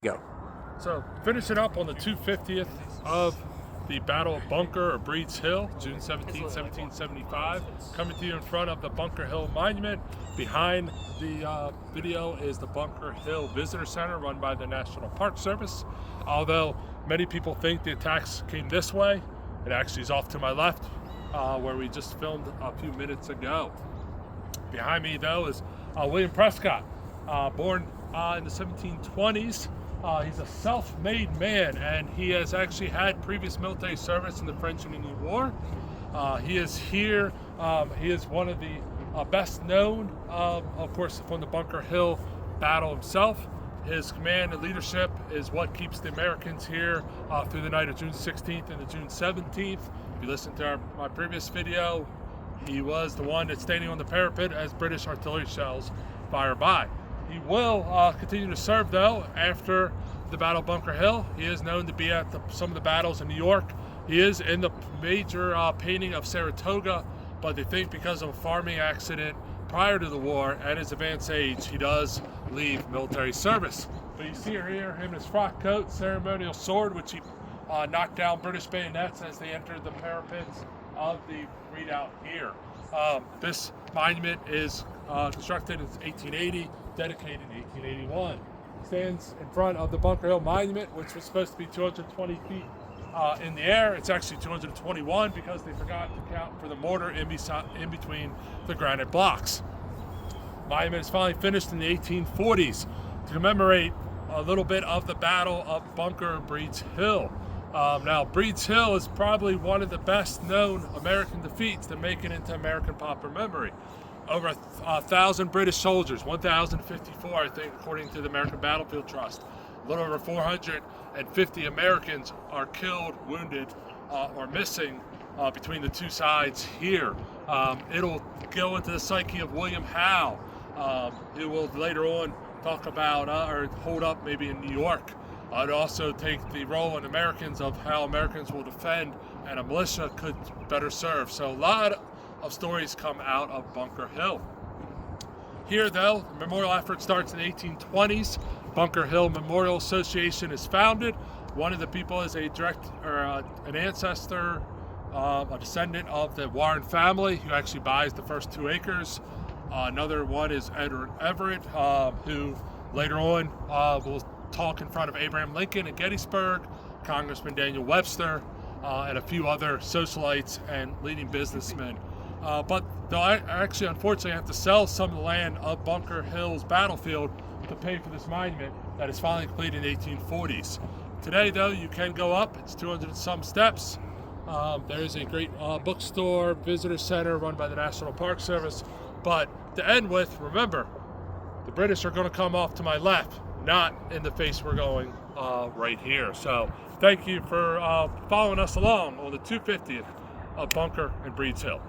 Go. So finishing up on the 250th of the Battle of Bunker or Breeds Hill, June 17, 1775. Coming to you in front of the Bunker Hill Monument. Behind the video is the Bunker Hill Visitor Center run by the National Park Service. Although many people think the attacks came this way, it actually is off to my left where we just filmed a few minutes ago. Behind me though is William Prescott, born in the 1720s. He's a self-made man, and he has actually had previous military service in the French and Indian War. He is here. He is one of the best known, of course, from the Bunker Hill battle himself. His command and leadership is what keeps the Americans here through the night of June 16th and the June 17th. If you listen to my previous video, he was the one that's standing on the parapet as British artillery shells fire by. He will continue to serve, though, after the Battle of Bunker Hill. He is known to be at some of the battles in New York. He is in the major painting of Saratoga, but they think because of a farming accident prior to the war and his advanced age, he does leave military service. But you see here him in his frock coat, ceremonial sword, which he knocked down British bayonets as they entered the parapets of the redoubt here. This monument is constructed in 1880, dedicated in 1881. Stands in front of the Bunker Hill Monument, which was supposed to be 220 feet in the air. It's actually 221 because they forgot to count for the mortar in between the granite blocks. Monument is finally finished in the 1840s to commemorate a little bit of the Battle of Bunker Breeds Hill. Now, Breeds Hill is probably one of the best known American defeats that make it into American popular memory. Over 1,000 British soldiers, 1,054 I think according to the American Battlefield Trust. A little over 450 Americans are killed, wounded, or missing between the two sides here. It'll go into the psyche of William Howe, who will later on talk about or hold up maybe in New York. I'd also take the role in Americans of how Americans will defend and a militia could better serve. So a lot of stories come out of Bunker Hill. Here though, the memorial effort starts in the 1820s. Bunker Hill Memorial Association is founded. One of the people is an ancestor, a descendant of the Warren family who actually buys the first 2 acres. Another one is Edward Everett, who later on will talk in front of Abraham Lincoln at Gettysburg, Congressman Daniel Webster, and a few other socialites and leading businessmen. But they'll actually, unfortunately, have to sell some of the land of Bunker Hill's battlefield to pay for this monument that is finally completed in the 1840s. Today, though, you can go up. It's 200 and some steps. There is a great bookstore, visitor center run by the National Park Service. But to end with, remember, the British are going to come off to my left, not in the face we're going right here. So thank you for following us along on the 250th of Bunker and Breeds Hill.